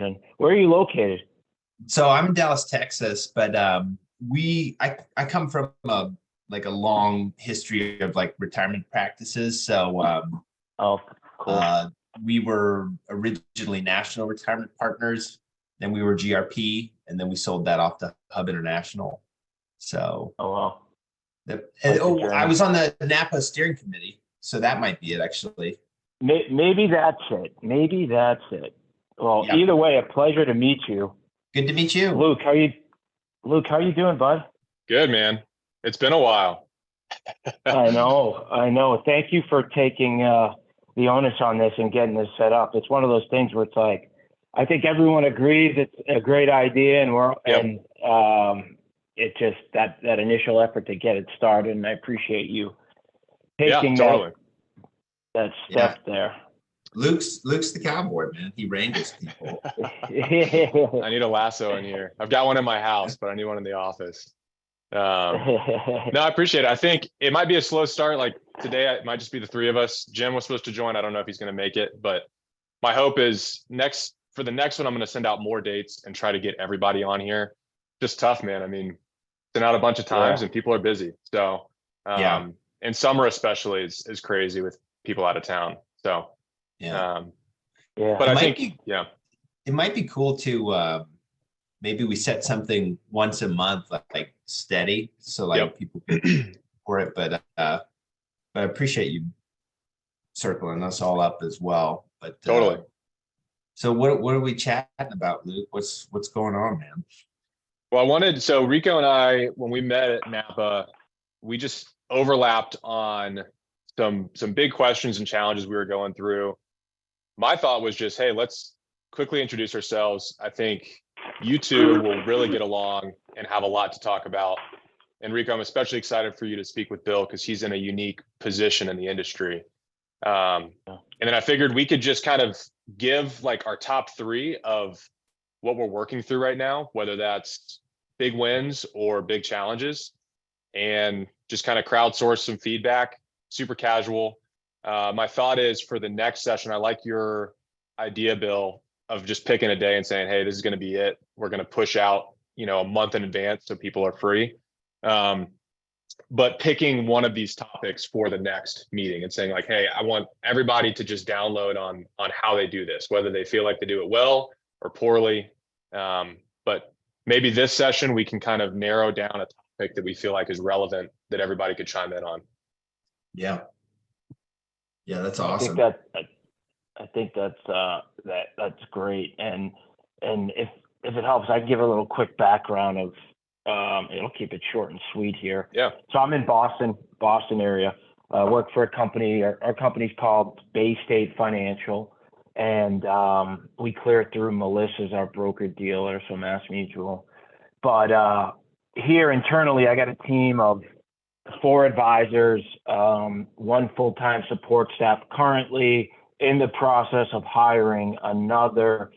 And where are you located? So I'm in Dallas, Texas, but I come from a long history of like retirement practices. So Oh, cool. uh, we were originally National Retirement Partners, then we were GRP, and then we sold that off to Hub International. So Oh, wow. Quite the oh, I journey. was on the Napa steering committee, so that might be it actually. Maybe that's it. Maybe that's it. Well, Yeah, either way, a pleasure to meet you. good to meet you. Luke, how you doing, bud? Good, man. It's been a while. I know, I know. Thank you for taking the onus on this and getting this set up. It's one of those things where it's like, I think everyone agrees it's a great idea, and Yep. it just that initial effort to get it started, and I appreciate you Yeah, taking totally. that Yeah, step there. Luke's the cowboy, man. He wrangles people. I need a lasso in here. I've got one in my house, but I need one in the office. No, I appreciate it. I think it might be a slow start. Like today, it might just be the three of us. Jim was supposed to join. I don't know if he's going to make it, but my hope is for the next one, I'm going to send out more dates and try to get everybody on here. Just tough, man. I mean, sent out a bunch of times Yeah, and people are busy. So, Yeah, and summer especially is crazy with people out of town. So, yeah. um, yeah. but It I might think, be yeah, it might be cool to maybe we set something once a month, like steady, so like yep. people can for it. But I appreciate you circling us all up as well. But Totally. so what are we chatting about, Luke? What's going on, man? Well, so Rico and I, when we met at Napa, we just overlapped on some big questions and challenges we were going through. My thought was just, hey, let's quickly introduce ourselves. I think you two will really get along and have a lot to talk about. And Rico, I'm especially excited for you to speak with Bill because he's in a unique position in the industry. And then I figured we could just kind of give like our top three of what we're working through right now, whether that's big wins or big challenges, and just kind of crowdsource some feedback, super casual. My thought is for the next session, I like your idea, Bill, of just picking a day and saying, hey, this is going to be it. We're going to push out, a month in advance so people are free. But picking one of these topics for the next meeting and saying like, hey, I want everybody to just download on how they do this, whether they feel like they do it well or poorly. But maybe this session we can kind of narrow down a topic that we feel like is relevant that everybody could chime in on. Yeah, yeah, that's I think awesome. that I think that's great. And if it helps, I can give a little quick background of it'll keep it short and sweet here. Yeah. So I'm in Boston area. Work for a company. Our company's called Bay State Financial, and we clear through Melissa's our broker dealer, so Mass Mutual. But here internally, I got a team of 4 advisors, 1 full-time support staff. Currently in the process of hiring another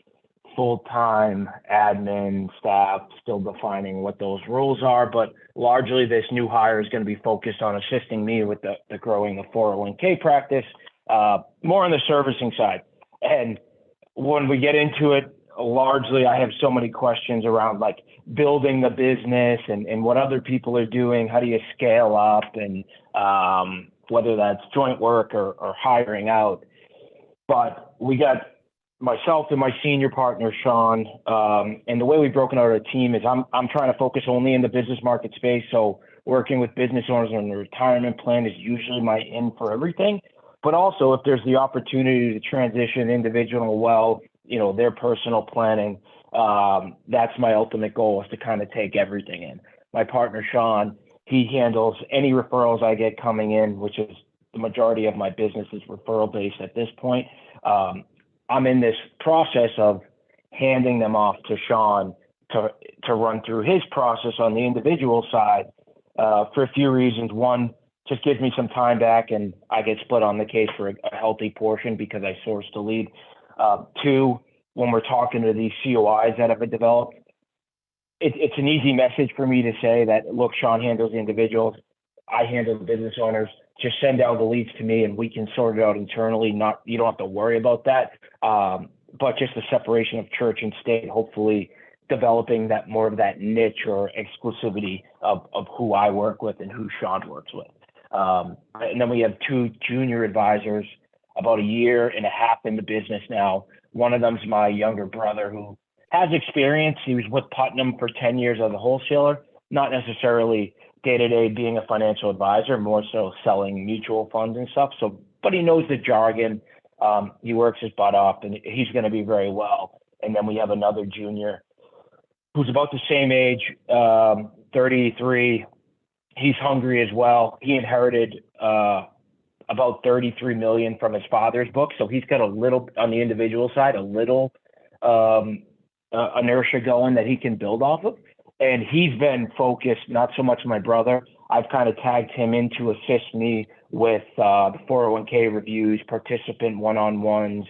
full-time admin staff, still defining what those roles are, but largely this new hire is going to be focused on assisting me with the growing the 401k practice, more on the servicing side. And when we get into it, largely I have so many questions around like building the business and what other people are doing. How do you scale up, and whether that's joint work or hiring out. But we got myself and my senior partner, Sean, and the way we've broken out our team is I'm trying to focus only in the business market space. So working with business owners on the retirement plan is usually my in for everything. But also if there's the opportunity to transition individual wealth, their personal planning, that's my ultimate goal, is to kind of take everything in. My partner, Sean, he handles any referrals I get coming in, which is the majority of my business is referral based at this point. I'm in this process of handing them off to Sean to run through his process on the individual side for a few reasons. One, just gives me some time back and I get split on the case for a healthy portion because I sourced the lead. 2, when we're talking to these COIs that have been developed, it's an easy message for me to say that, look, Sean handles the individuals, I handle the business owners. Just send out the leads to me and we can sort it out internally. You don't have to worry about that. but just the separation of church and state, hopefully developing that more of that niche or exclusivity of who I work with and who Sean works with. And then we have two junior advisors, about a year and a half in the business now. One of them's my younger brother who has experience. He was with Putnam for 10 years as a wholesaler, not necessarily day-to-day being a financial advisor, more so selling mutual funds and stuff. So, but he knows the jargon. He works his butt off, and he's going to be very well. And then we have another junior who's about the same age, 33. He's hungry as well. He inherited about 33 million from his father's book. So he's got a little, on the individual side, a little inertia going that he can build off of. And he's been focused, not so much my brother. I've kind of tagged him in to assist me with the 401k reviews, participant one-on-ones,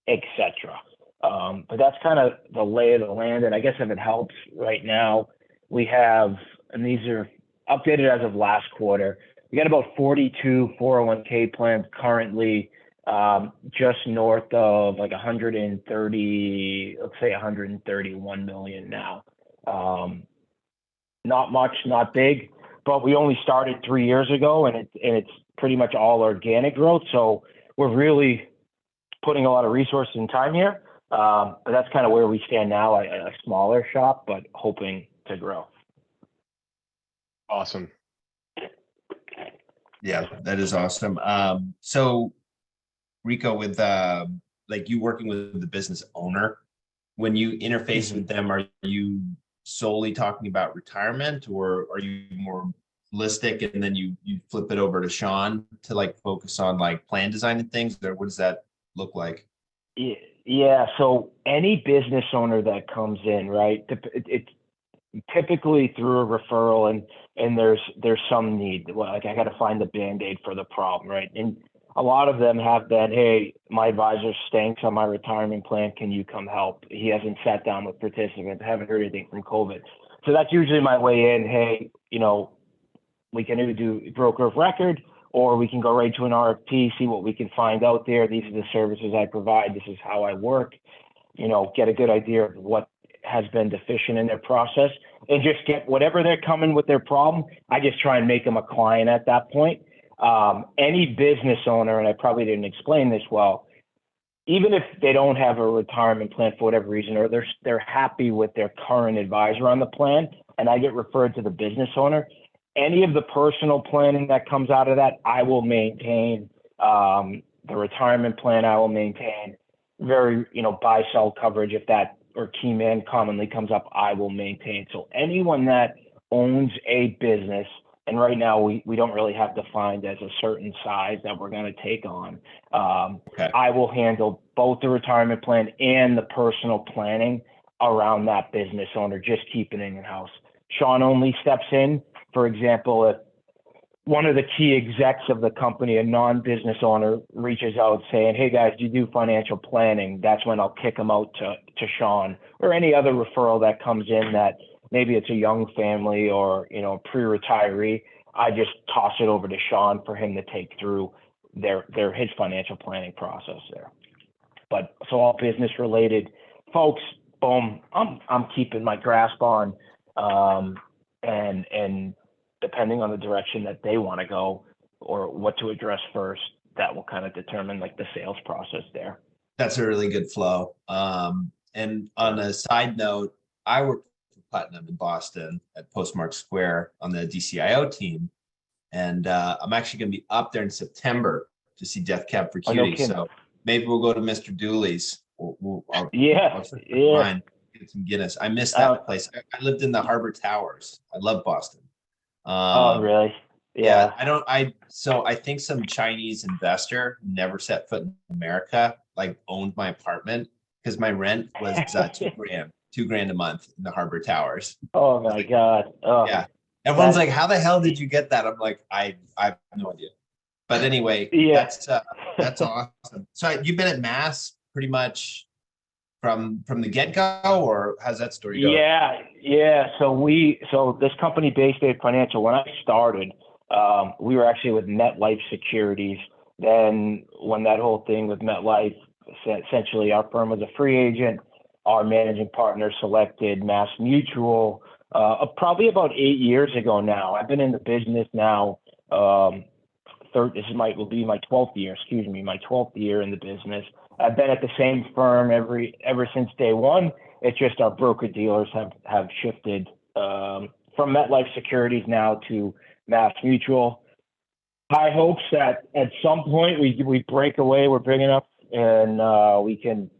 etc. But that's kind of the lay of the land. And I guess if it helps right now, we have, and these are updated as of last quarter, we got about 42 401k plans currently, just north of like 130, let's say 131 million now. Not much, not big, but we only started 3 years ago, and it's pretty much all organic growth. So we're really putting a lot of resources and time here. But that's kind of where we stand now, a smaller shop, but hoping to grow. Awesome. Yeah, that is awesome. So Rico, with like you working with the business owner, when you interface with them, are you solely talking about retirement, or are you more holistic and then you flip it over to Sean to like focus on like plan design and things, or what does that look like? Yeah. So any business owner that comes in, right, it's typically through a referral, and there's some need. Like I got to find the Band-Aid for the problem, right? And a lot of them have been, hey, my advisor stinks on my retirement plan. Can you come help? He hasn't sat down with participants. Haven't heard anything from COVID. So that's usually my way in. Hey, we can either do broker of record, or we can go right to an RFP, see what we can find out there. These are the services I provide. This is how I work. Get a good idea of what has been deficient in their process, and just get whatever they're coming with their problem. I just try and make them a client at that point. Any business owner, and I probably didn't explain this well, even if they don't have a retirement plan for whatever reason, or they're happy with their current advisor on the plan, and I get referred to the business owner, any of the personal planning that comes out of that, I will maintain. The retirement plan, I will maintain. Very, buy sell coverage, if that or key man commonly comes up, I will maintain. So anyone that owns a business, and right now we don't really have defined as a certain size that we're going to take on. Okay. I will handle both the retirement plan and the personal planning around that business owner, just keeping it in-house. Sean only steps in, for example, if one of the key execs of the company, a non-business owner, reaches out saying, hey guys, do you do financial planning? That's when I'll kick them out to Sean, or any other referral that comes in that maybe it's a young family or, pre-retiree. I just toss it over to Sean for him to take through his financial planning process there. But so all business related folks, boom, I'm keeping my grasp on, and depending on the direction that they want to go or what to address first, that will kind of determine like the sales process there. That's a really good flow. And on a side note, I work for Putnam in Boston at Postmark Square on the DCIO team. And I'm actually going to be up there in September to see Death Cab for Cutie. So maybe we'll go to Mr. Dooley's. I'll get some Guinness. I missed that place. I lived in the Harbor Towers. I love Boston. Oh, really? Yeah. I think some Chinese investor never set foot in America, like owned my apartment because my rent was $2,000 a month in the Harbor Towers. Oh my God. Oh, yeah. Everyone's like, how the hell did you get that? I'm like, I have no idea. But anyway, that's awesome. So you've been at Mass pretty much from the get-go, or how's that story go? Yeah. So this company, Bay State Financial, when I started, we were actually with MetLife Securities. Then when that whole thing with MetLife Essentially, our firm was a free agent. Our managing partner selected Mass Mutual probably about 8 years ago now. I've been in the business now. Will be my 12th year. Excuse me, my 12th year in the business. I've been at the same firm ever since day one. It's just our broker dealers have shifted from MetLife Securities now to Mass Mutual. High hopes that at some point we break away. We're big enough and we can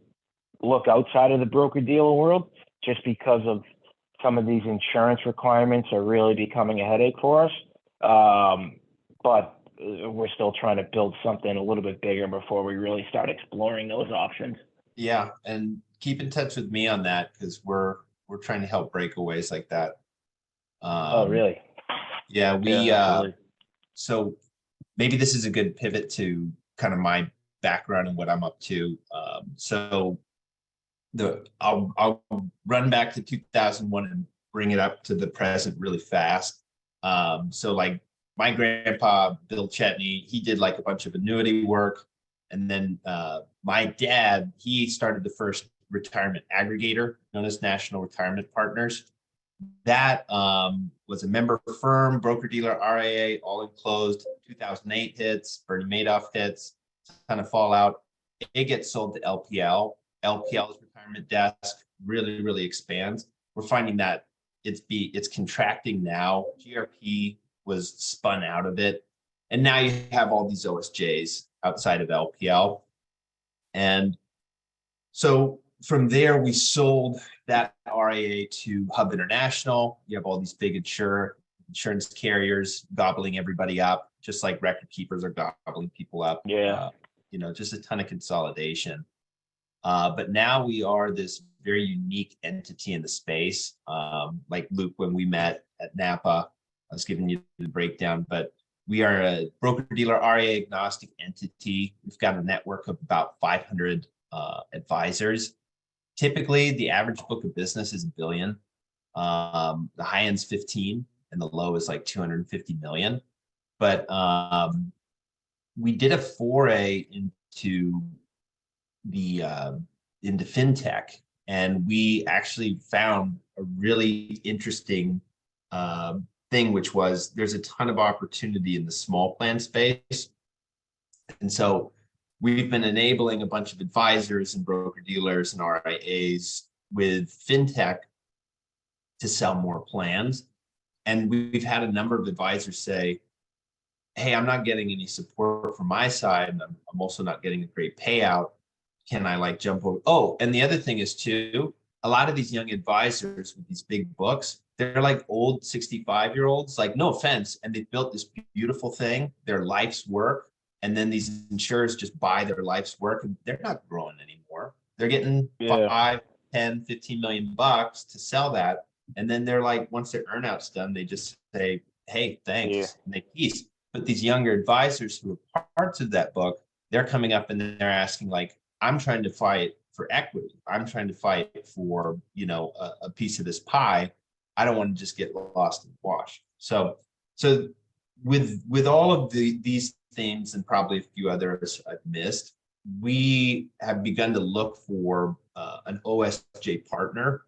look outside of the broker dealer world, just because of some of these insurance requirements are really becoming a headache for us. But we're still trying to build something a little bit bigger before we really start exploring those options. Yeah, and keep in touch with me on that, because we're trying to help breakaways like that. Oh, really? Yeah, Yeah, so maybe this is a good pivot to kind of my background and what I'm up to. So I'll run back to 2001 and bring it up to the present really fast. So like my grandpa, Bill Chetney, he did like a bunch of annuity work. And then my dad, he started the first retirement aggregator known as National Retirement Partners. That was a member firm, broker-dealer, RIA, all enclosed. 2008 hits, Bernie Madoff hits, kind of fallout. It gets sold to LPL. LPL's retirement desk really expands. We're finding that it's contracting now. GRP was spun out of it. And now you have all these OSJs outside of LPL. And so from there, we sold that RIA to Hub International. You have all these big insurance carriers gobbling everybody up, just like record keepers are gobbling people up. Yeah. Just a ton of consolidation. But now we are this very unique entity in the space. Like Luke, when we met at Napa, I was giving you the breakdown, but we are a broker-dealer RIA agnostic entity. We've got a network of about 500 advisors. Typically, the average book of business is $1 billion. The high end's 15, and the low is like 250 million. But we did a foray into fintech, and we actually found a really interesting thing, which was there's a ton of opportunity in the small plan space. And so we've been enabling a bunch of advisors and broker dealers and RIAs with fintech to sell more plans. And we've had a number of advisors say, hey, I'm not getting any support from my side, and I'm also not getting a great payout. Can I like jump over? Oh, and the other thing is too, a lot of these young advisors with these big books, they're like old 65-year-olds, like no offense. And they built this beautiful thing, their life's work. And then these insurers just buy their life's work, and they're not growing anymore. They're getting 5, 10, 15 million bucks to sell that. And then they're like, once their earnout's done, they just say, hey, thanks. And they peace. But these younger advisors who are parts of that book, they're coming up and they're asking like, I'm trying to fight for equity. I'm trying to fight for, a piece of this pie. I don't want to just get lost in the wash. So with all of these themes and probably a few others I've missed, we have begun to look for an OSJ partner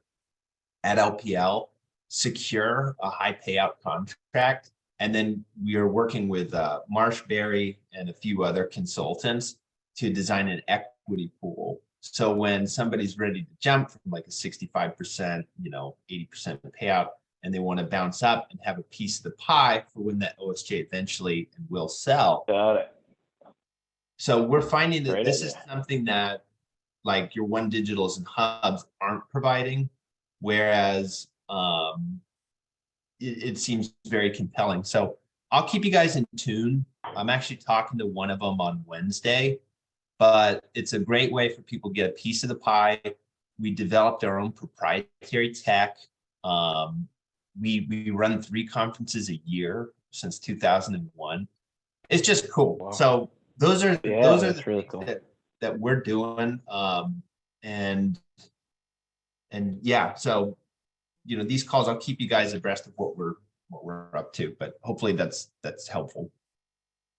at LPL, secure a high payout contract. And then we are working with Marsh Berry and a few other consultants to design an equity pool. So when somebody's ready to jump from like a 65%, 80% payout, and they want to bounce up and have a piece of the pie for when that OSJ eventually and will sell. Got it. So we're finding that this is something that like your One Digitals and Hubs aren't providing, whereas it seems very compelling. So I'll keep you guys in tune. I'm actually talking to one of them on Wednesday, but it's a great way for people to get a piece of the pie. We developed our own proprietary tech. We run 3 conferences a year since 2001. It's just cool. Wow. So those are the really things cool. that we're doing. And yeah, so these calls, I'll keep you guys abreast of what we're up to, but hopefully that's helpful.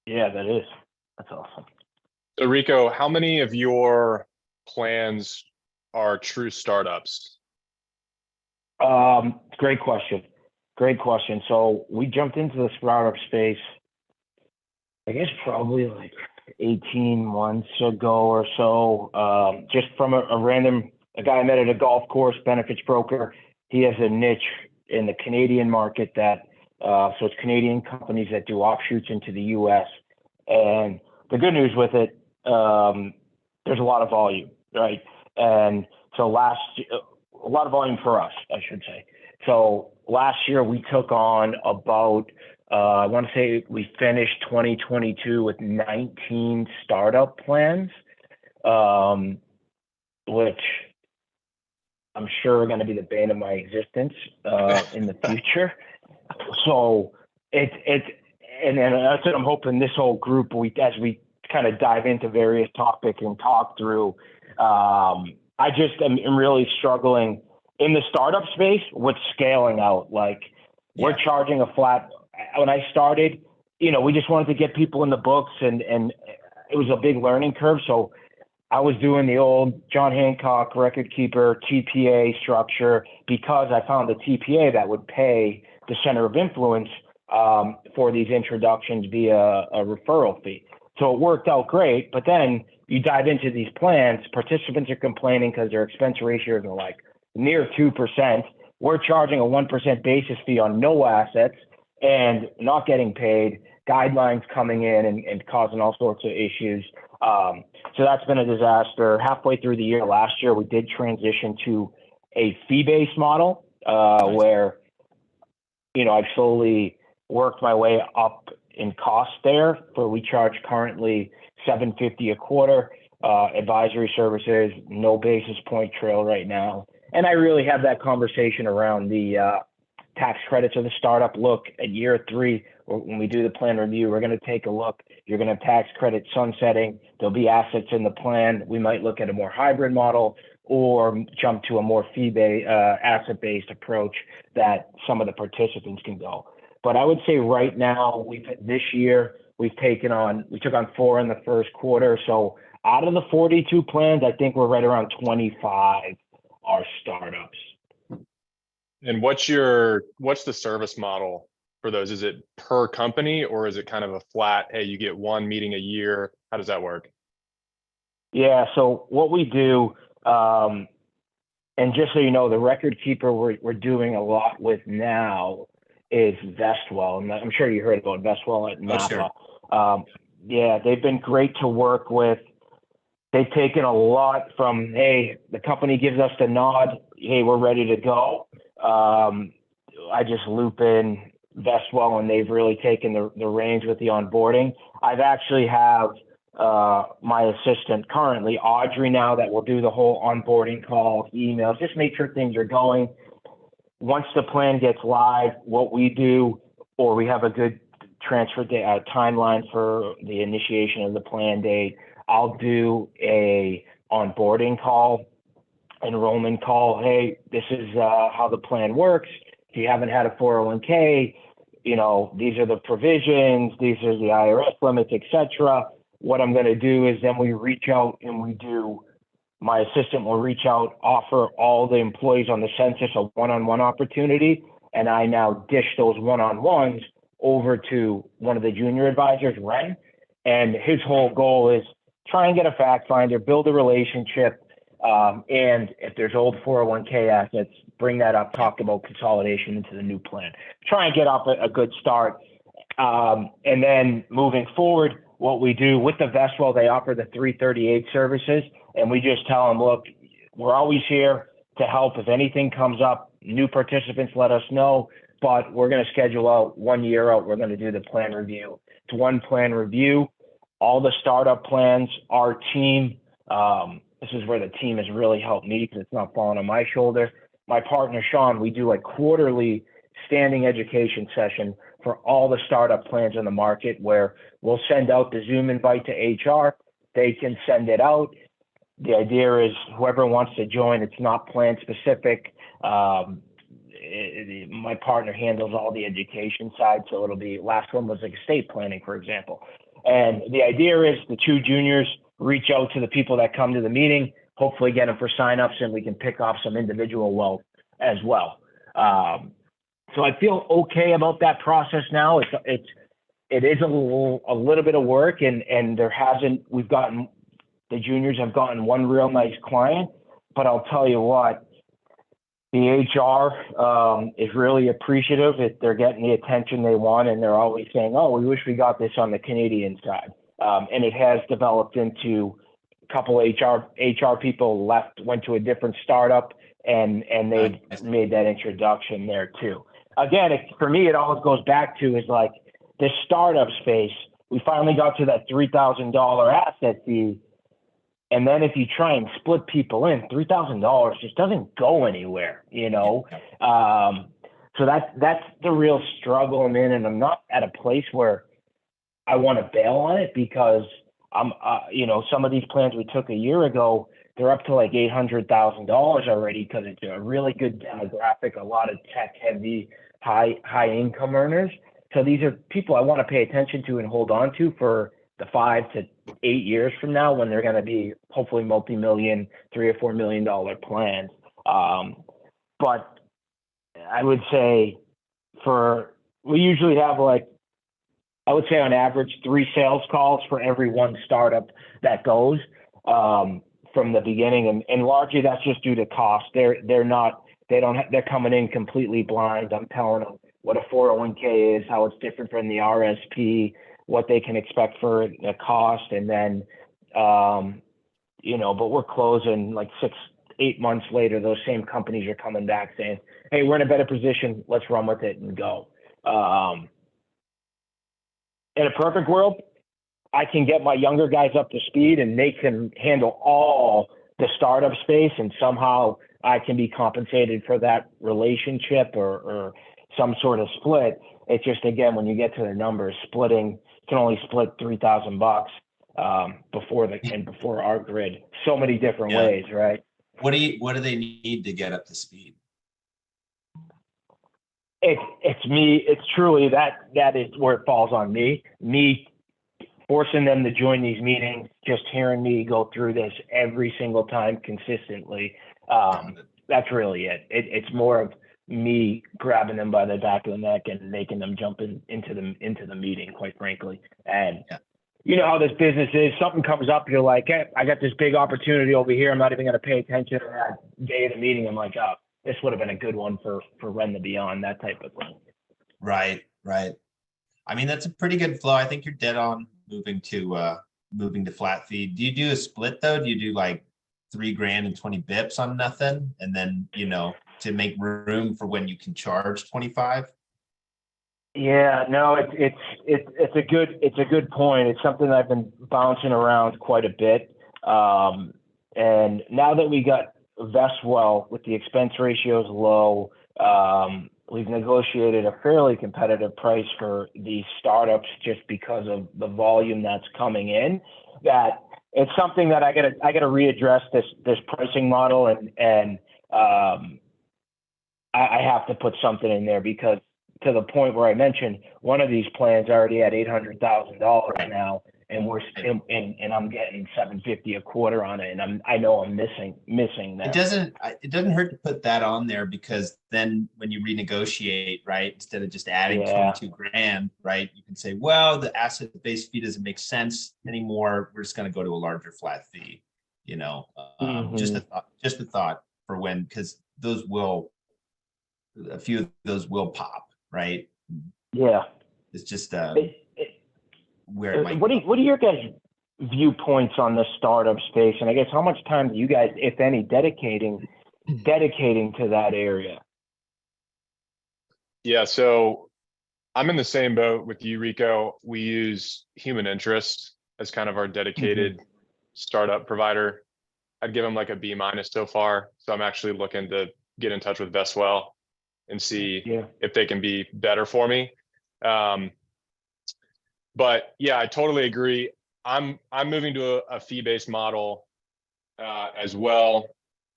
Yeah, that is. That's awesome. So Rico, how many of your plans are true startups? Great question. Great question. So we jumped into the startup space, I guess probably like 18 months ago or so, just from a guy I met at a golf course, benefits broker. He has a niche in the Canadian market that, so it's Canadian companies that do offshoots into the US. And the good news with it, there's a lot of volume, right? And so a lot of volume for us, I should say. So last year we took on about, I want to say we finished 2022 with 19 startup plans, which I'm sure are going to be the bane of my existence in the future. So and that's what I'm hoping this whole group, as we kind of dive into various topics and talk through, I just am really struggling in the startup space with scaling out. Like we're charging a flat. When I started, we just wanted to get people in the books, and it was a big learning curve. So I was doing the old John Hancock record keeper TPA structure because I found the TPA that would pay the center of influence for these introductions via a referral fee. So it worked out great. But then you dive into these plans, participants are complaining because their expense ratios are like near 2%. We're charging a 1% basis fee on no assets and not getting paid, guidelines coming in and causing all sorts of issues. So that's been a disaster. Halfway through the year last year, we did transition to a fee-based model where, I've slowly worked my way up in cost there. For we charge currently $750 a quarter, advisory services, no basis point trail right now. And I really have that conversation around the tax credits of the startup. Look, at year 3, when we do the plan review, we're going to take a look. You're going to have tax credit sunsetting. There'll be assets in the plan. We might look at a more hybrid model or jump to a more fee-based, asset-based approach that some of the participants can go. But I would say right now, this year, we took on 4 in the first quarter. So out of the 42 plans, I think we're right around 25 are startups. And what's the service model for those? Is it per company or is it kind of a flat, hey, you get 1 meeting a year? How does that work? Yeah, so what we do, and just so you know, the record keeper we're doing a lot with now is Vestwell. And I'm sure you heard about Vestwell at Napa. Sure. Yeah, they've been great to work with. They've taken a lot from, hey, the company gives us the nod, hey, we're ready to go. I just loop in Vestwell, and they've really taken the reins with the onboarding. I've actually have my assistant currently, Audrey, now that will do the whole onboarding call, emails, just make sure things are going. Once the plan gets live, what we do, or we have a good transfer timeline for the initiation of the plan date, I'll do a onboarding call, enrollment call. Hey, this is how the plan works. If you haven't had a 401k, these are the provisions, these are the IRS limits, etc. What I'm going to do is then we reach out and my assistant will reach out, offer all the employees on the census a one-on-one opportunity. And I now dish those one-on-ones over to one of the junior advisors, Ren. And his whole goal is try and get a fact finder, build a relationship. And if there's old 401k assets, bring that up, talk about consolidation into the new plan. Try and get off a good start. And then moving forward, what we do with the Vestwell, they offer the 338 services. And we just tell them, look, we're always here to help. If anything comes up, new participants, let us know. But we're going to schedule out 1 year out. We're going to do the plan review. It's one plan review. All the startup plans, our team, this is where the team has really helped me because it's not falling on my shoulder. My partner, Sean, we do a quarterly standing education session for all the startup plans in the market where we'll send out the Zoom invite to HR. They can send it out. The idea is whoever wants to join, it's not plan specific. My partner handles all the education side. So last one was like estate planning, for example. And the idea is the 2 juniors reach out to the people that come to the meeting, hopefully get them for signups, and we can pick off some individual wealth as well. So I feel okay about that process now. It is a little bit of work, and the juniors have gotten one real nice client, but I'll tell you what, the HR is really appreciative. They're getting the attention they want, and they're always saying, "Oh, we wish we got this on the Canadian side." And it has developed into a couple HR people went to a different startup, and they made that introduction there too. Again, for me, it always goes back to is like this startup space. We finally got to that $3,000 asset fee. And then if you try and split people in, $3,000 just doesn't go anywhere, you know? So that's the real struggle I'm in. And I'm not at a place where I want to bail on it, because I'm, some of these plans we took a year ago, they're up to like $800,000 already, because it's a really good demographic, a lot of tech heavy, high income earners. So these are people I want to pay attention to and hold on to for the 5 to 8 years from now, when they're going to be hopefully multi-million, $3 or $4 million plans. But I would say we usually have I would say on average 3 sales calls for every one startup that goes from the beginning. And largely that's just due to cost. They're coming in completely blind. I'm telling them what a 401k is, how it's different from the RSP, what they can expect for the cost. And then, but we're closing like 6-8 months later, those same companies are coming back saying, "Hey, we're in a better position. Let's run with it and go." In a perfect world, I can get my younger guys up to speed and they can handle all the startup space, and somehow I can be compensated for that relationship or some sort of split. It's just, again, when you get to the numbers, you can only split $3,000 before our grid. So many different ways, right? What do they need to get up to speed? It's me. It's truly that is where it falls on me. Me forcing them to join these meetings, just hearing me go through this every single time consistently. That's really it. It's more of me grabbing them by the back of the neck and making them jump into the meeting, quite frankly. And you know how this business is. Something comes up, you're like, "Hey, I got this big opportunity over here. I'm not even going to pay attention to that day of the meeting." I'm like, "Oh, this would have been a good one for Ren to be on," that type of thing. Right. I mean, that's a pretty good flow. I think you're dead on moving to flat fee. Do you do a split though? Do you do like $3,000 and 20 bips on nothing, and then to make room for when you can charge 25? Yeah, no, it's a good point. It's something I've been bouncing around quite a bit. And now that we got Vestwell with the expense ratios low, we've negotiated a fairly competitive price for these startups just because of the volume that's coming in. That it's something that I gotta readdress this pricing model, and I have to put something in there, because to the point where I mentioned, one of these plans already at $800,000 now, and and I'm getting $750 a quarter on it, and I know I'm missing that. It doesn't hurt to put that on there, because then when you renegotiate, right, instead of just adding $22,000, right, you can say, well, the asset-based fee doesn't make sense anymore. We're just going to go to a larger flat fee. Just a thought for when, because a few of those will pop, right? Yeah. It's just where it might. What are your guys' viewpoints on the startup space? And I guess how much time do you guys, if any, dedicating to that area? Yeah, so I'm in the same boat with you, Rico. We use human interest as kind of our dedicated startup provider. I'd give them like a B- so far. So I'm actually looking to get in touch with Vestwell and see if they can be better for me. But yeah, I totally agree. I'm moving to a fee-based model as well.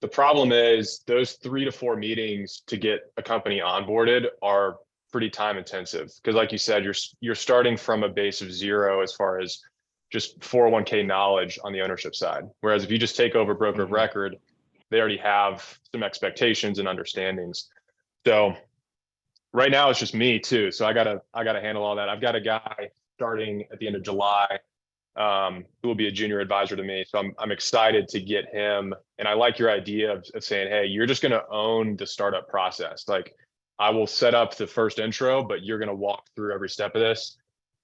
The problem is those 3 to 4 meetings to get a company onboarded are pretty time intensive, because like you said, you're starting from a base of 0 as far as just 401k knowledge on the ownership side. Whereas if you just take over broker of record, they already have some expectations and understandings. So right now it's just me too. So I gotta handle all that. I've got a guy starting at the end of July, who will be a junior advisor to me. So I'm excited to get him. And I like your idea of saying, hey, you're just gonna own the startup process. Like I will set up the first intro, but you're gonna walk through every step of this.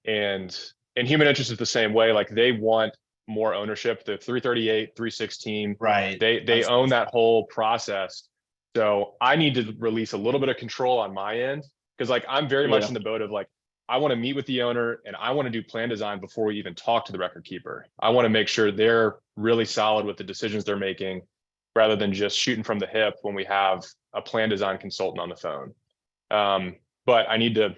And human interest is the same way. Like they want more ownership. The 338, 316, Right. they own that whole process. So I need to release a little bit of control on my end, because like I'm very much in the boat of like, I want to meet with the owner and I want to do plan design before we even talk to the record keeper. I want to make sure they're really solid with the decisions they're making, rather than just shooting from the hip when we have a plan design consultant on the phone. But I need to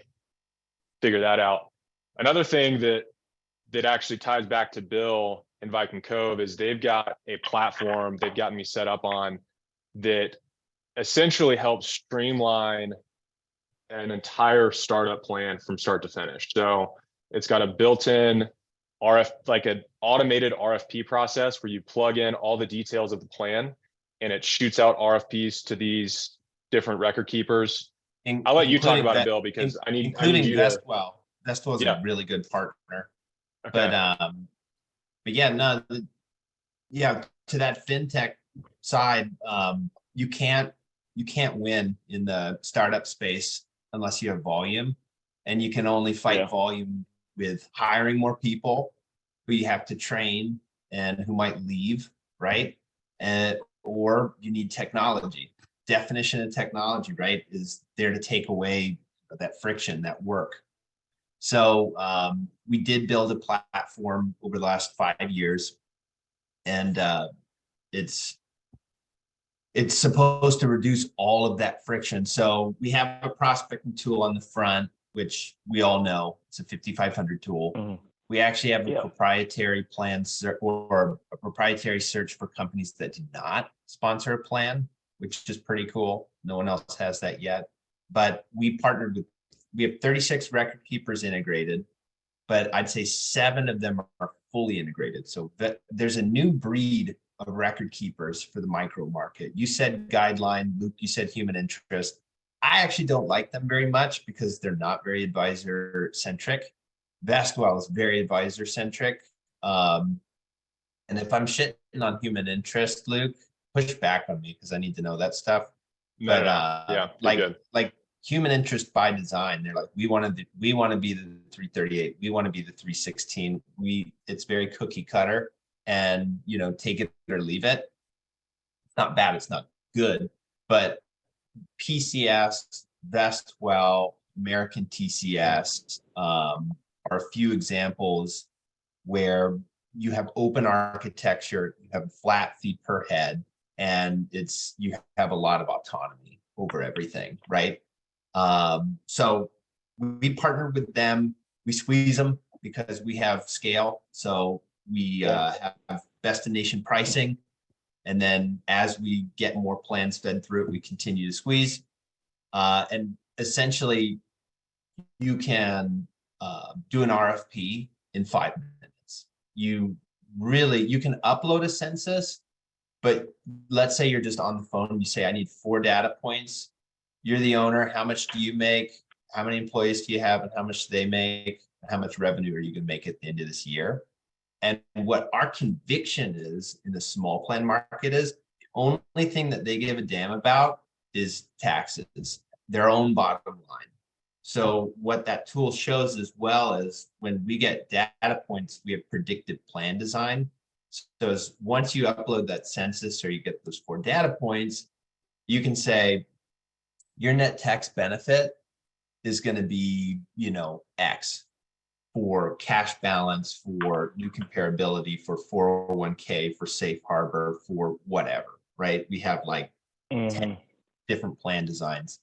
figure that out. Another thing that actually ties back to Bill and Viking Cove is they've got a platform they've gotten me set up on that essentially helps streamline an entire startup plan from start to finish. So it's got a built-in like an automated RFP process where you plug in all the details of the plan and it shoots out RFPs to these different record keepers. I'll let you talk about it, Bill, because I need you to. Vestwell is a really good partner. Okay. But yeah, no, to that fintech side, you can't win in the startup space unless you have volume, and you can only fight volume with hiring more people who you have to train and who might leave, right? Or you need technology. Definition of technology, right, is there to take away that friction, that work. So we did build a platform over the last 5 years, and it's supposed to reduce all of that friction. So we have a prospecting tool on the front, which we all know it's a 5500 tool. Mm-hmm. We actually have a proprietary plan or a proprietary search for companies that do not sponsor a plan, which is pretty cool. No one else has that yet. But we have 36 record keepers integrated, but I'd say 7 of them are fully integrated. So there's a new breed of record keepers for the micro market. You said guideline, Luke, you said human interest. I actually don't like them very much because they're not very advisor centric. Vestwell is very advisor centric. And if I'm shitting on human interest, Luke, push back on me because I need to know that stuff. But like human interest by design, they're like, we want to be the 338, we want to be the 316. It's very cookie cutter, and take it or leave it. It's not bad, it's not good, but PCS, Vestwell, American TCS are a few examples where you have open architecture, you have a flat fee per head, and you have a lot of autonomy over everything, right? So we partnered with them. We squeeze them because we have scale. So we have best in nation pricing. And then as we get more plans fed through it, we continue to squeeze. And essentially, you can do an RFP in 5 minutes. You can upload a census, but let's say you're just on the phone. You say, I need 4 data points. You're the owner. How much do you make? How many employees do you have, and how much do they make? And how much revenue are you going to make at the end of this year? And what our conviction is in the small plan market is the only thing that they give a damn about is taxes, their own bottom line. So what that tool shows as well is when we get data points, we have predictive plan design. So once you upload that census or you get those 4 data points, you can say your net tax benefit is going to be, X for cash balance, for new comparability, for 401k, for safe harbor, for whatever, right? We have like 10 different plan designs.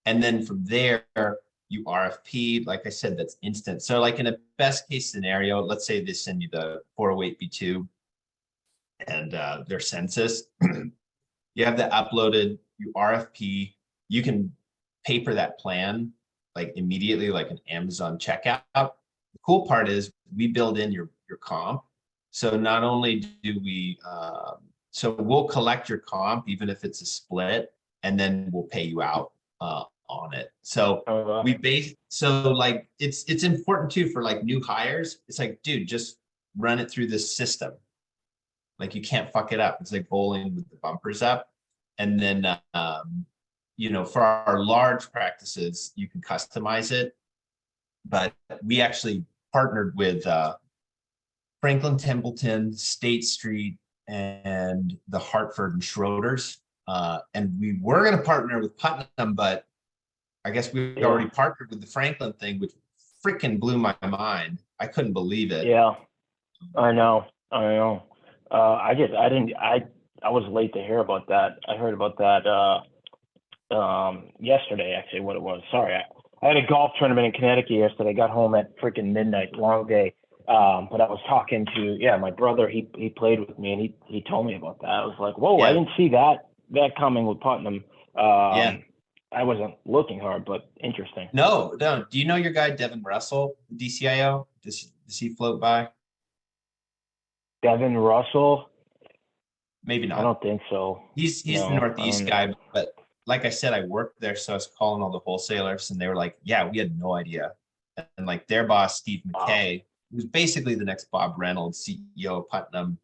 And then from there, you RFP, like I said, that's instant. So like in a best case scenario, let's say they send you the 408B2 and their census. You have that uploaded, you RFP, you can paper that plan like immediately, like an Amazon checkout. The cool part is we build in your your comp. So not only do we, so we'll collect your comp, even if it's a split, and then we'll pay you out on it. So so like it's important too for like new hires. It's like, dude, just run it through this system. Like you can't fuck it up. It's like bowling with the bumpers up. And then for our large practices, you can customize it. But we actually partnered with Franklin Templeton, State Street, and the Hartford and Schroders. And we were going to partner with Putnam, but I guess we already partnered with the Franklin thing, which freaking blew my mind. I couldn't believe it. Yeah, I know. I was late to hear about that. I heard about that yesterday, actually, what it was. Sorry. I had a golf tournament in Connecticut yesterday. I got home at freaking midnight, long day. But I was talking to, my brother, he played with me, and he told me about that. I was like, whoa, I didn't see that coming with Putnam. I wasn't looking hard, but interesting. No. Do you know your guy, Devin Russell, DCIO? Does he float by? Devin Russell? Maybe not. I don't think so. He's the Northeast guy, but like I said, I worked there, so I was calling all the wholesalers, and they were like, yeah, we had no idea. And like their boss, Steve McKay, who's basically the next Bob Reynolds, CEO of Putnam,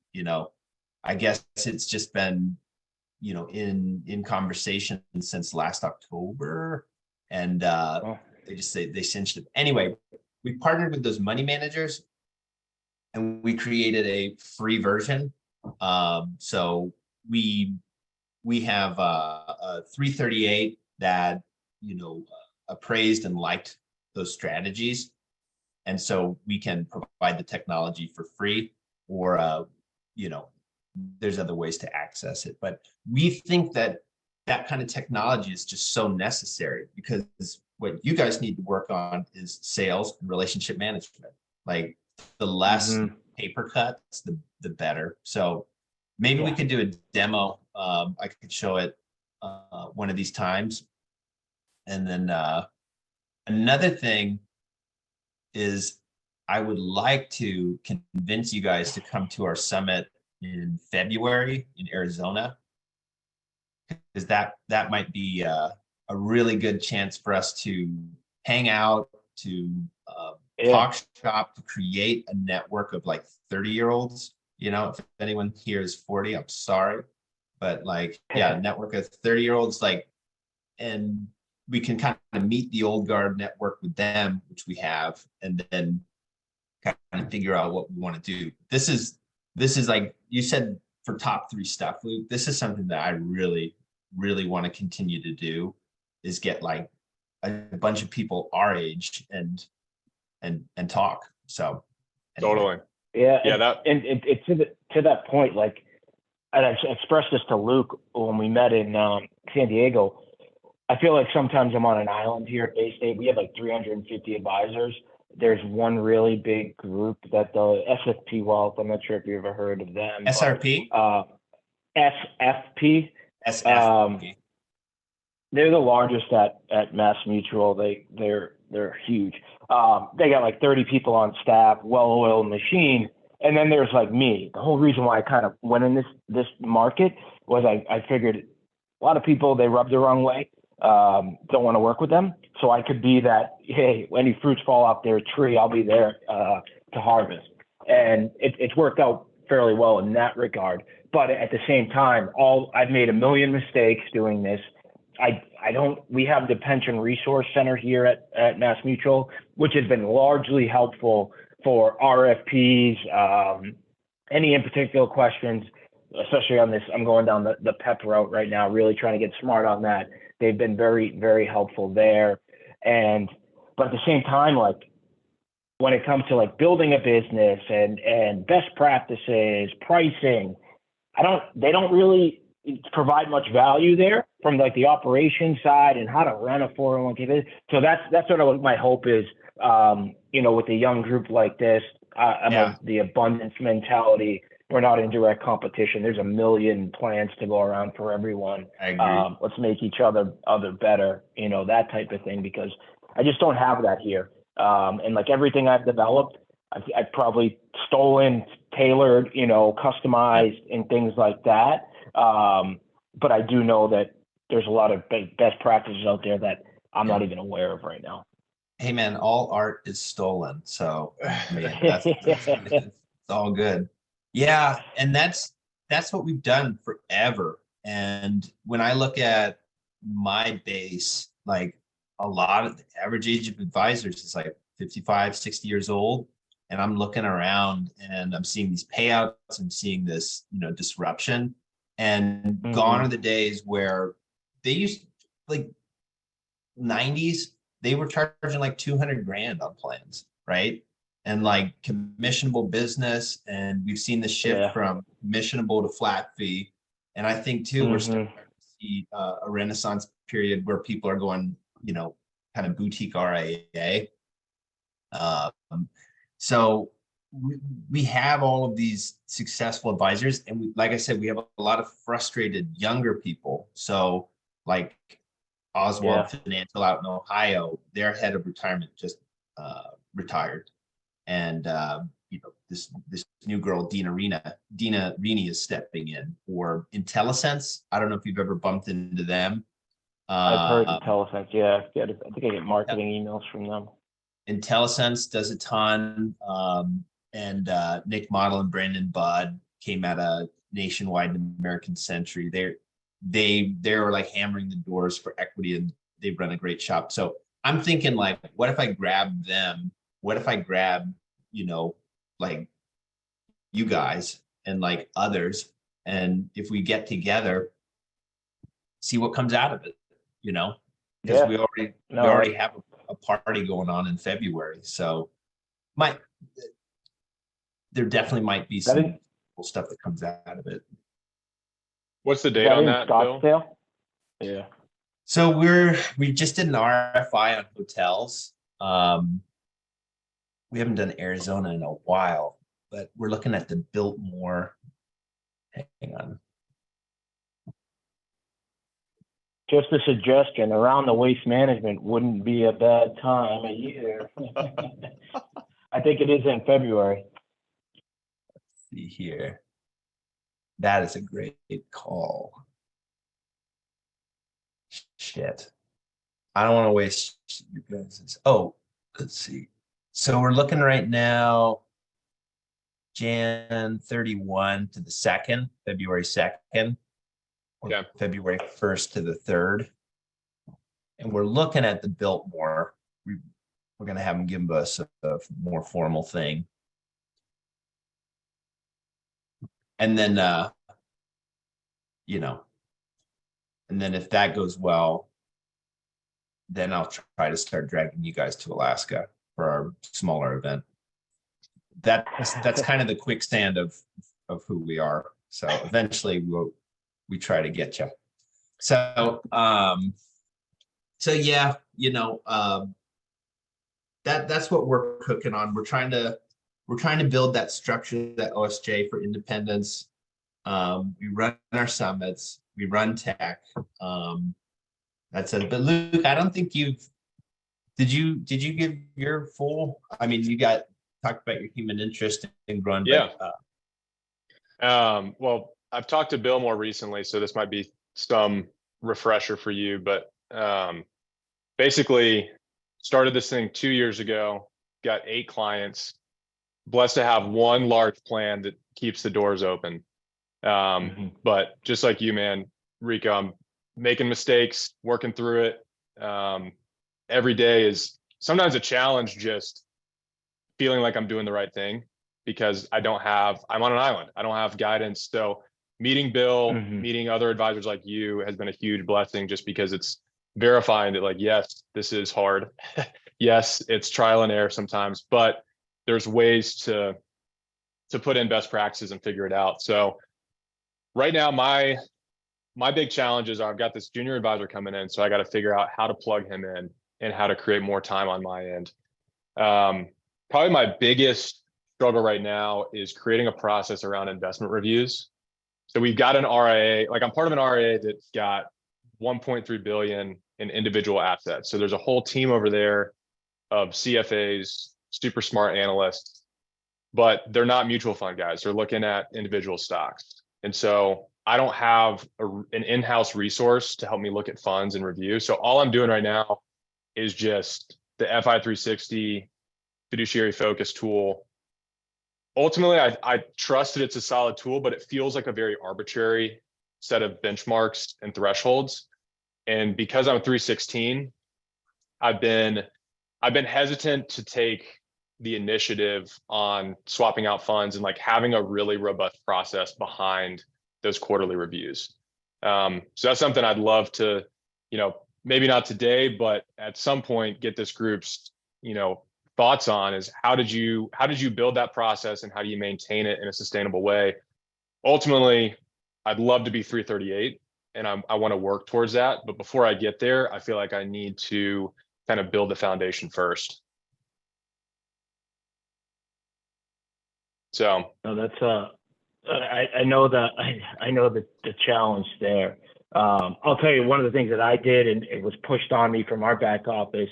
I guess it's just been, in conversation since last October. And they just say they cinched it. Anyway, we partnered with those money managers, and we created a free version. So we have a 338 that appraised and liked those strategies, and so we can provide the technology for free, or there's other ways to access it. But we think that kind of technology is just so necessary, because what you guys need to work on is sales and relationship management. Like the less paper cuts, the better. So maybe we could do a demo. I could show it one of these times. And then another thing is, I would like to convince you guys to come to our summit in February in Arizona, because that might be a really good chance for us to hang out, to talk shop, to create a network of like 30-year-olds. If anyone here is 40, I'm sorry, but like, network of 30-year-olds, like, and we can kind of meet the old guard, network with them, which we have, and then kind of figure out what we want to do. This is like you said, for top 3 stuff, Luke. This is something that I really, really want to continue to do, is get like a bunch of people our age and talk. So anyway. Totally. Yeah. And to that point, like, and I expressed this to Luke when we met in San Diego. I feel like sometimes I'm on an island here at Bay State. We have like 350 advisors. There's one really big group that the SFP Wealth. I'm not sure if you ever heard of them. SRP? SFP. SFP. They're the largest at Mass Mutual. They're huge. They got like 30 people on staff, well-oiled machine. And then there's like me. The whole reason why I kind of went in this market was I figured a lot of people, they rub the wrong way, don't want to work with them. So I could be that, hey, any fruits fall off their tree, I'll be there to harvest. And it's worked out fairly well in that regard. But at the same time, I've made a million mistakes doing this. We have the Pension Resource Center here at Mass Mutual, which has been largely helpful for RFPs, any in particular questions, especially on this. I'm going down the PEP route right now, really trying to get smart on that. They've been very, very helpful there. But at the same time, like when it comes to like building a business and best practices, pricing, they don't really provide much value there from like the operation side and how to run a 401k. So that's sort of what my hope is, with a young group like this. The abundance mentality. We're not in direct competition. There's a million plans to go around for everyone. I agree. Let's make each other better, that type of thing, because I just don't have that here. And like everything I've developed, I've probably stolen, tailored, customized and things like that. But I do know that there's a lot of best practices out there that I'm not even aware of right now. Hey man, all art is stolen. So I mean, it's all good. Yeah, and that's what we've done forever. And when I look at my base, like a lot of the average age of advisors is like 55, 60 years old. And I'm looking around and I'm seeing these payouts, I'm seeing this, disruption. And gone are the days where they used like 90s, they were charging like 200 grand on plans, right? And like commissionable business. And we've seen the shift from commissionable to flat fee. And I think too, we're starting to see a renaissance period where people are going, kind of boutique RIA. So we have all of these successful advisors, and like I said, we have a lot of frustrated younger people. So like Oswald Financial out in Ohio, their head of retirement just retired, and this new girl Dina Rini is stepping in. Or IntelliSense, I don't know if you've ever bumped into them. I've heard IntelliSense. Yeah, I think I get marketing emails from them. IntelliSense does a ton, and Nick Model and Brandon Budd came at a Nationwide American Century. They're like hammering the doors for equity, and they run a great shop. So I'm thinking like, what if I grab them? What if I grab, like you guys and like others, and if we get together, see what comes out of it, because we already have a party going on in February. So there definitely might be some cool stuff that comes out of it. What's the date on that, Bill? Yeah. So we just did an RFI on hotels. We haven't done Arizona in a while, but we're looking at the Biltmore. Hang on. Just a suggestion, around the waste management wouldn't be a bad time of year. I think it is in February. Let's see here. That is a great call. Shit. I don't want to waste you guys. Oh, let's see. So we're looking right now, Jan 31 to the 2nd, February 2nd. Yeah. February 1st to the 3rd. And we're looking at the Biltmore. We're going to have them give us a more formal thing. And then, and then if that goes well, then I'll try to start dragging you guys to Alaska for our smaller event. That's kind of the quicksand of who we are. So eventually we try to get you. So yeah, that's what we're cooking on. We're trying to build that structure, that OSJ for independence. We run our summits, we run tech. That's it. But Luke, I don't think did you give your full, you talked about your human interest in growing. Yeah. Well, I've talked to Bill more recently, so this might be some refresher for you, but basically started this thing 2 years ago, got 8 clients, blessed to have one large plan that keeps the doors open. But just like you, man, Rico, I'm making mistakes, working through it. Every day is sometimes a challenge, just feeling like I'm doing the right thing, because I'm on an island. I don't have guidance. So meeting Bill, meeting other advisors like you has been a huge blessing, just because it's verifying that, like, yes, this is hard. Yes, it's trial and error sometimes, but there's ways to put in best practices and figure it out. So right now, my big challenges are I've got this junior advisor coming in, so I got to figure out how to plug him in and how to create more time on my end. Probably my biggest struggle right now is creating a process around investment reviews. So we've got an RIA, like I'm part of an RIA that's got 1.3 billion in individual assets. So there's a whole team over there of CFAs, super smart analysts but they're not mutual fund guys. They're looking at individual stocks. And so I don't have an in-house resource to help me look at funds and review. So all I'm doing right now is just the FI 360 fiduciary focus tool. Ultimately, I trust that it's a solid tool, but it feels like a very arbitrary set of benchmarks and thresholds. And because I'm 316, I've been hesitant to take the initiative on swapping out funds and like having a really robust process behind those quarterly reviews. So that's something I'd love to, maybe not today, but at some point get this group's, thoughts on is how did you build that process and how do you maintain it in a sustainable way? Ultimately, I'd love to be 338 and I want to work towards that. But before I get there, I feel like I need to kind of build the foundation first. So No, that's I know the challenge there. I'll tell you one of the things that I did, and it was pushed on me from our back office,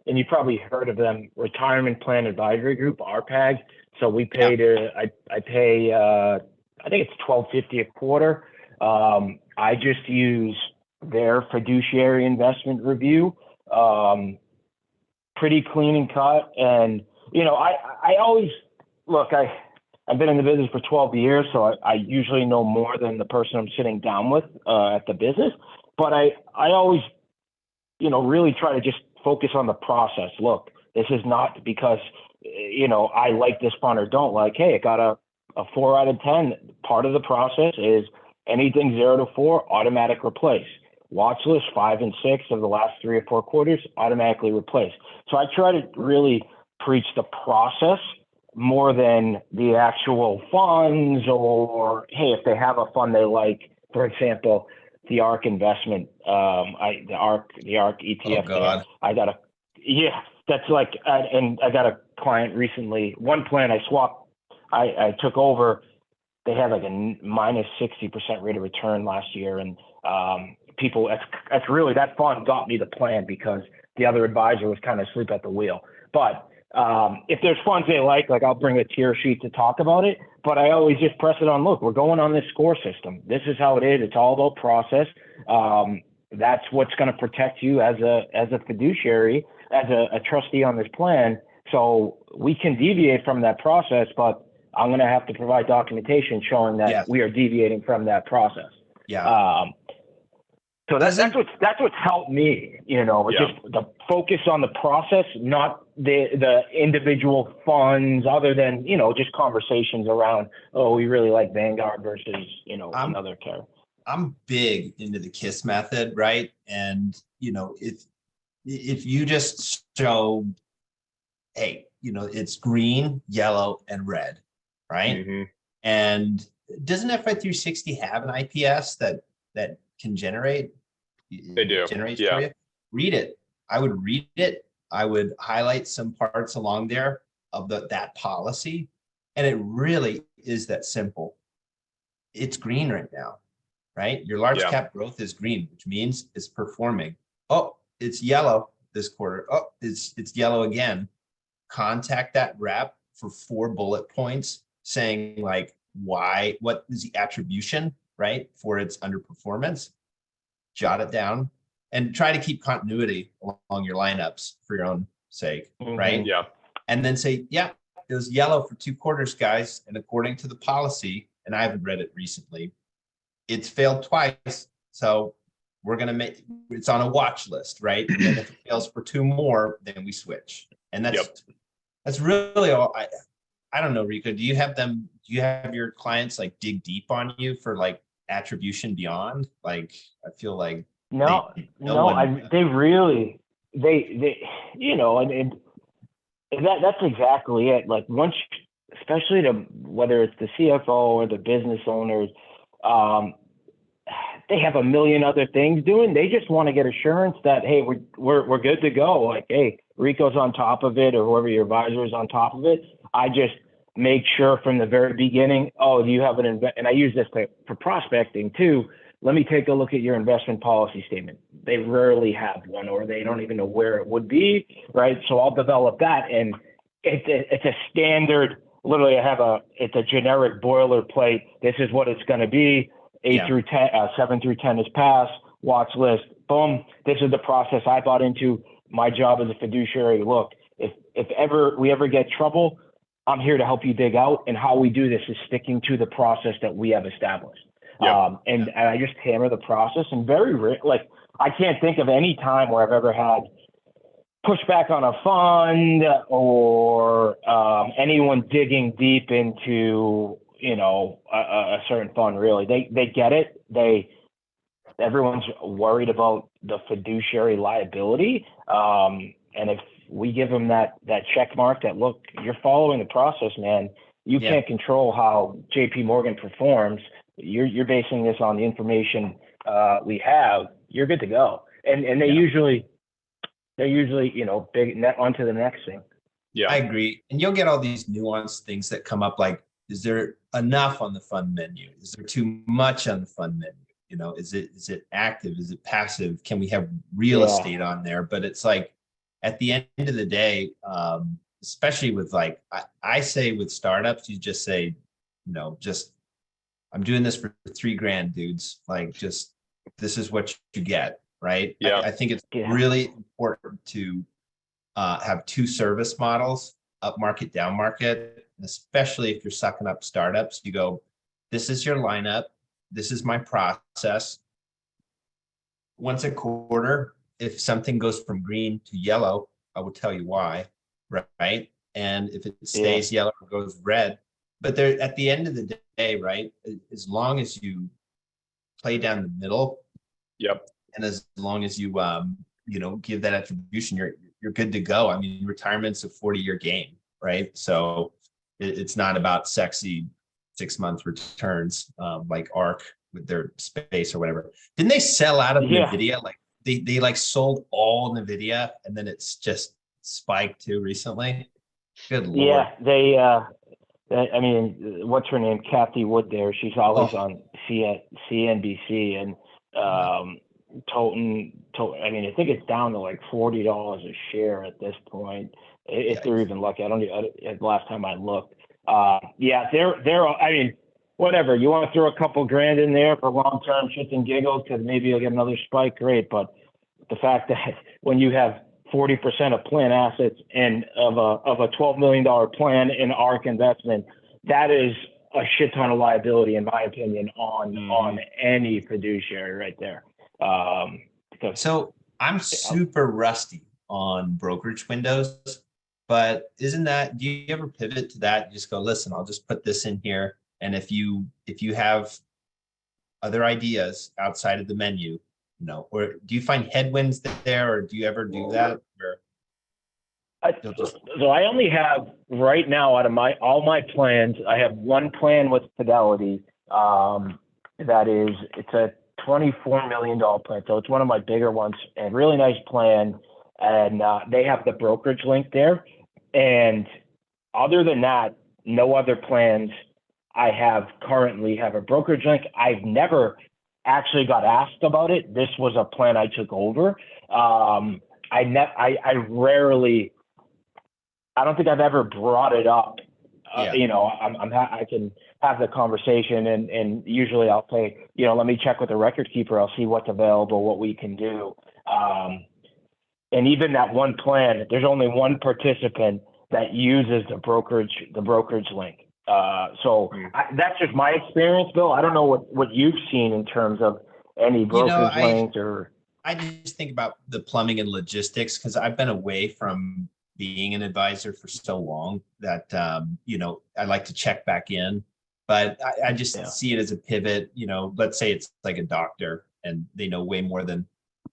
and you probably heard of them, Retirement Plan Advisory Group, RPAG. So we paid, I pay, I think it's $12.50 a quarter. I just use their fiduciary investment review, pretty clean and cut. And, I always, look, I've been in the business for 12 years, so I usually know more than the person I'm sitting down with at the business. But I always, really try to just focus on the process. Look, this is not because, I like this fund or don't like. Hey, it got a 4 out of 10. Part of the process is anything 0 to 4, automatic replace. Watch list 5 and 6 of the last 3 or 4 quarters, automatically replace. So I try to really preach the process more than the actual funds, or hey, if they have a fund they like, for example, the ARC investment, the ARC ETF. Oh God. That's like, and I got a client recently. One plan I swapped, I took over. They had like a minus 60% rate of return last year, and that's really, that fund got me the plan because the other advisor was kind of asleep at the wheel. But if there's funds they like I'll bring a tier sheet to talk about it, but I always just press it on, look, we're going on this score system. This is how it is. It's all about process. That's what's going to protect you as a fiduciary, as a trustee on this plan. So we can deviate from that process, but I'm going to have to provide documentation showing that we are deviating from that process. Yeah. So that's what's helped me, just the focus on the process, not the individual funds, other than, just conversations around, oh, we really like Vanguard versus, another care. I'm big into the KISS method, right? And, if you just show, hey, it's green, yellow, and red, right? Mm-hmm. And doesn't FI 360 have an IPS that can generate? They do. Generates for you? Read it. I would read it. I would highlight some parts along there of that policy. And it really is that simple. It's green right now, right? Your large cap growth is green, which means it's performing. Oh, it's yellow this quarter. Oh, it's yellow again. Contact that rep for 4 bullet points saying like what is the attribution, right, for its underperformance. Jot it down and try to keep continuity along your lineups for your own sake, right? Yeah. And then say, it was yellow for 2 quarters, guys. And according to the policy, and I haven't read it recently, it's failed twice. So we're going to it's on a watch list, right? And then if it fails for 2 more, then we switch. And that's really all. I don't know, Rico, do you have your clients like dig deep on you for like attribution beyond? Like, I feel like they really, and that's exactly it. Like once, especially whether it's the CFO or the business owners, they have a million other things doing. They just want to get assurance that, hey, we're good to go. Like, hey, Rico's on top of it, or whoever your advisor is on top of it. I just make sure from the very beginning, do you have and I use this for prospecting too. Let me take a look at your investment policy statement. They rarely have one, or they don't even know where it would be, right? So I'll develop that, and it's a standard literally I have it's a generic boilerplate. This is what it's going to be. 7 through 10 is pass, watch list, boom. This is the process I bought into. My job as a fiduciary. Look, if we ever get trouble, I'm here to help you dig out. And how we do this is sticking to the process that we have established. Yep. And I just hammer the process. And I can't think of any time where I've ever had pushback on a fund or anyone digging deep into a certain fund. Really, they get it. Everyone's worried about the fiduciary liability, and if we give them that check mark that, look, you're following the process, man. You can't control how JP Morgan performs. You're basing this on the information we have. You're good to go. And they're usually big net onto the next thing. Yeah, I agree. And you'll get all these nuanced things that come up, like, is there enough on the fund menu? Is there too much on the fund menu? Is it active? Is it passive? Can we have real estate on there? But it's like, at the end of the day, especially with, like, I say with startups, you just say, I'm doing this for $3,000, dudes. Like, just, this is what you get, right? Yeah. I think it's really important to have two service models, up market, down market, especially if you're sucking up startups. You go, this is your lineup. This is my process. Once a quarter, if something goes from green to yellow, I will tell you why, right? And if it stays yellow or goes red, but there, at the end of the day, right, as long as you play down the middle, and as long as you give that attribution, you're good to go. I mean, retirement's a 40-year game, right? So it's not about sexy 6-month returns like ARC with their space or whatever. Didn't they sell out of NVIDIA? Like they like sold all NVIDIA, and then it's just spiked too recently. Good Lord. Yeah, they I mean, what's her name? Kathy Wood there. She's always on CNBC, and Toten, I mean, I think it's down to like $40 a share at this point, if they're even lucky. Last time I looked. They're. I mean, whatever. You want to throw a couple grand in there for long-term shits and giggles because maybe you'll get another spike, great. But the fact that when you have 40% of plan assets and of a $12 million plan in ARC investment, that is a shit ton of liability, in my opinion, on any fiduciary right there. So I'm super rusty on brokerage windows, but do you ever pivot to that? You just go, listen, I'll just put this in here. And if you have other ideas outside of the menu, or do you find headwinds there, or do you ever do that? So I only have right now, out of all my plans, I have one plan with Fidelity. It's a $24 million plan. So it's one of my bigger ones, and really nice plan. And they have the brokerage link there. And other than that, no other plans I have currently have a brokerage link. I've never actually got asked about it. This was a plan I took over. I don't think I've ever brought it up. I can have the conversation, and usually I'll say, let me check with the record keeper. I'll see what's available, what we can do. And even that one plan, there's only one participant that uses the brokerage link. That's just my experience, Bill. I don't know what you've seen in terms of any brokerage links or. I just think about the plumbing and logistics, because I've been away from being an advisor for so long that, I like to check back in, but I just see it as a pivot. Let's say it's like a doctor and they know way more than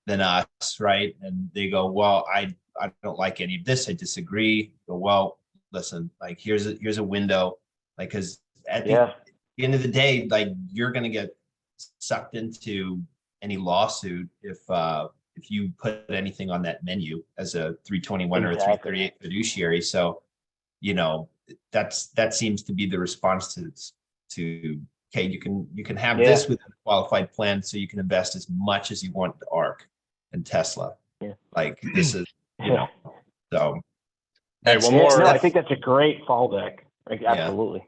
us, right? And they go, well, I don't like any of this. I disagree. Go, well, listen, like here's a window, like, because at the end of the day, like, you're going to get sucked into any lawsuit if you put anything on that menu as a 321 or a 338 fiduciary. So, that seems to be the response to okay, you can have this within a qualified plan, so you can invest as much as you want to ARC and Tesla. Like, this is, so. Hey, one more. No, I think that's a great fallback. Absolutely.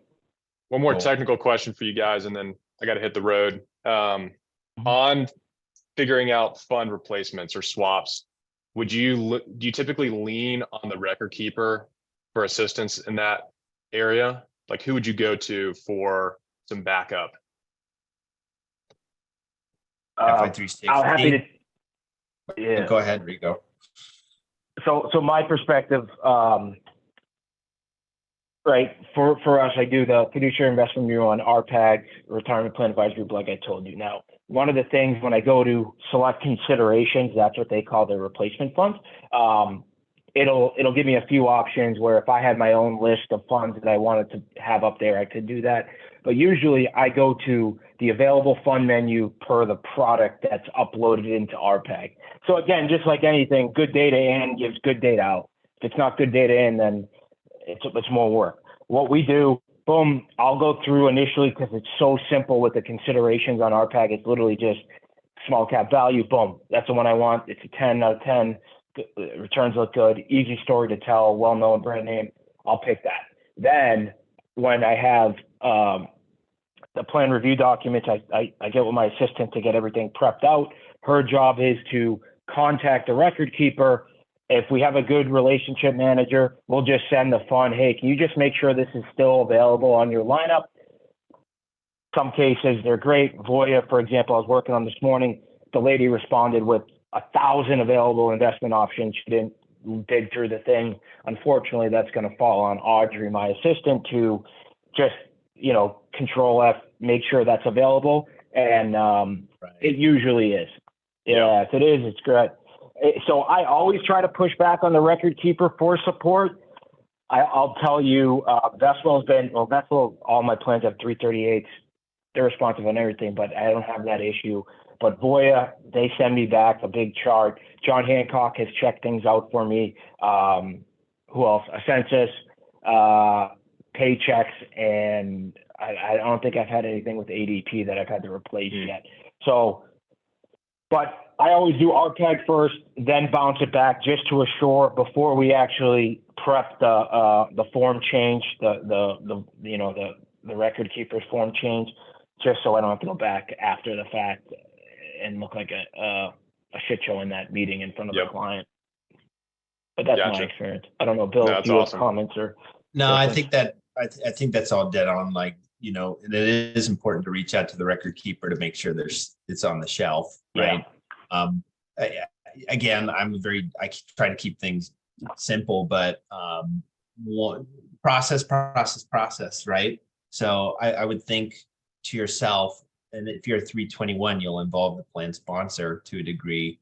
One more Cool. technical question for you guys, and then I got to hit the road. On figuring out fund replacements or swaps, do you typically lean on the record keeper for assistance in that area? Like, who would you go to for some backup? FI360. I'm happy to. Yeah. Go ahead, Rico. So my perspective, right, for us, I do the fiduciary investment bureau on RPAG, retirement plan advisory group, like I told you. Now, one of the things when I go to select considerations, that's what they call their replacement funds. It'll give me a few options where if I had my own list of funds that I wanted to have up there, I could do that. But usually I go to the available fund menu per the product that's uploaded into RPAG. So again, just like anything, good data in gives good data out. If it's not good data in, then it's more work. What we do, boom, I'll go through initially because it's so simple with the considerations on RPAG. It's literally just small cap value, boom, that's the one I want. It's a 10 out of 10. Returns look good, easy story to tell, well-known brand name. I'll pick that. Then when I have the plan review documents, I get with my assistant to get everything prepped out. Her job is to contact the record keeper. If we have a good relationship manager, we'll just send the fund, hey, can you just make sure this is still available on your lineup? Some cases, they're great. Voya, for example, I was working on this morning. The lady responded with 1,000 available investment options. She didn't dig through the thing. Unfortunately, that's going to fall on Audrey, my assistant, to just, control F, make sure that's available. And Right. It usually is. Yeah, if it is, it's great. So I always try to push back on the record keeper for support. I'll tell you, Veswell, all my plans have 338s. They're responsive on everything, but I don't have that issue. But Voya, they send me back a big chart. John Hancock has checked things out for me. Who else? A census, paychecks, and I don't think I've had anything with ADP that I've had to replace yet. So, but I always do RPAG first, then bounce it back just to assure before we actually prep the form change, the record keeper's form change, just so I don't have to go back after the fact and look like a shit show in that meeting in front of the client. But that's my experience. I don't know, Bill, if you have comments or. No, I think I think that's all dead on. Like, and it is important to reach out to the record keeper to make sure it's on the shelf, right? Again, I try to keep things simple, but process, right? So I would think to yourself, and if you're a 321, you'll involve the plan sponsor to a degree.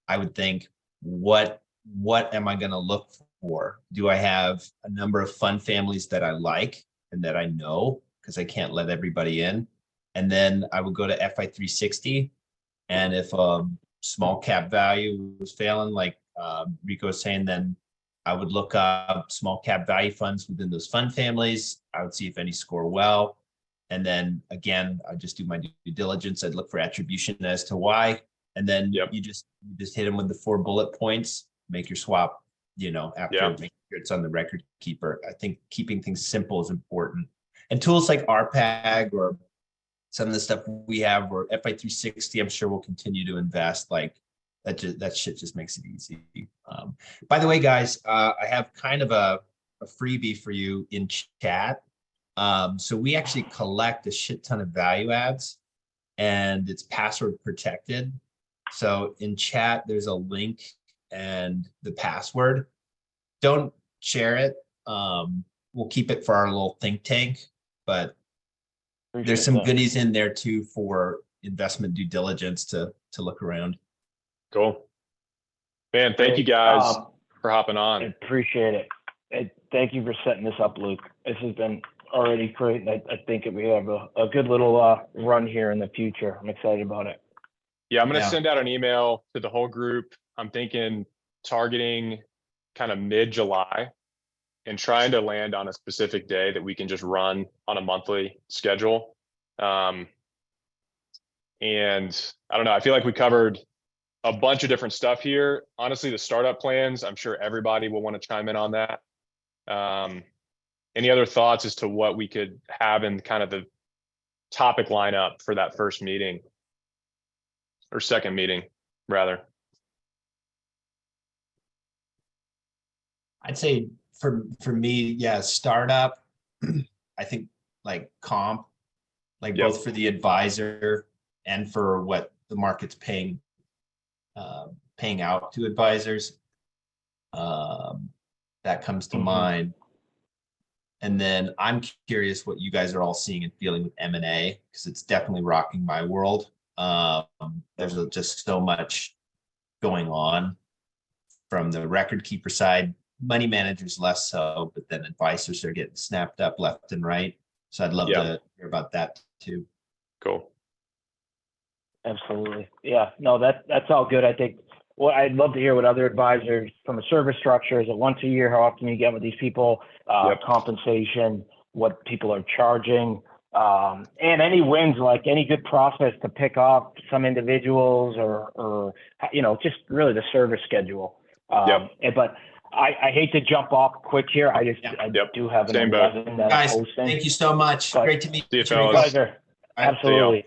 I would think, what am I going to look for? Do I have a number of fund families that I like and that I know, because I can't let everybody in? And then I would go to FI360, and if small cap value was failing, like Rico was saying, then I would look up small cap value funds within those fund families. I would see if any score well. And then again, I just do my due diligence. I'd look for attribution as to why. And then you just hit them with the 4 bullet points, make your swap, after make sure it's on the record keeper. I think keeping things simple is important. And tools like RPAG or some of the stuff we have, or FI360, I'm sure we'll continue to invest. Like that shit just makes it easy. By the way, guys, I have kind of a freebie for you in chat. So we actually collect a shit ton of value adds, and it's password protected. So in chat, there's a link and the password. Don't share it. We'll keep it for our little think tank, but there's some goodies in there too for investment due diligence to look around. Cool. Man, thank you guys for hopping on. I appreciate it. Thank you for setting this up, Luke. This has been already great. I think we have a good little run here in the future. I'm excited about it. Yeah, I'm going to send out an email to the whole group. I'm thinking targeting kind of mid-July and trying to land on a specific day that we can just run on a monthly schedule. And I don't know, I feel like we covered a bunch of different stuff here. Honestly, the startup plans, I'm sure everybody will want to chime in on that. And any other thoughts as to what we could have in kind of the topic lineup for that first meeting? Or second meeting, rather? I'd say for me, yeah, startup. I think like comp, like Yep. both for the advisor and for what the market's paying out to advisors. That comes to mind. And then I'm curious what you guys are all seeing and feeling with M&A, because it's definitely rocking my world. There's just so much going on from the record keeper side, money managers less so, but then advisors are getting snapped up left and right. So I'd love to hear about that too. Cool. Absolutely. Yeah, no, that's all good. I think, well, I'd love to hear what other advisors from a service structure, is it once a year? How often you get with these people? Compensation, what people are charging, and any wins, like any good process to pick off some individuals or just really the service schedule. But I hate to jump off quick here. I do have an Same boat. 11 that I'm Guys, hosting. thank you so much. But Great to meet See you, you. fellas. Pleasure. Absolutely.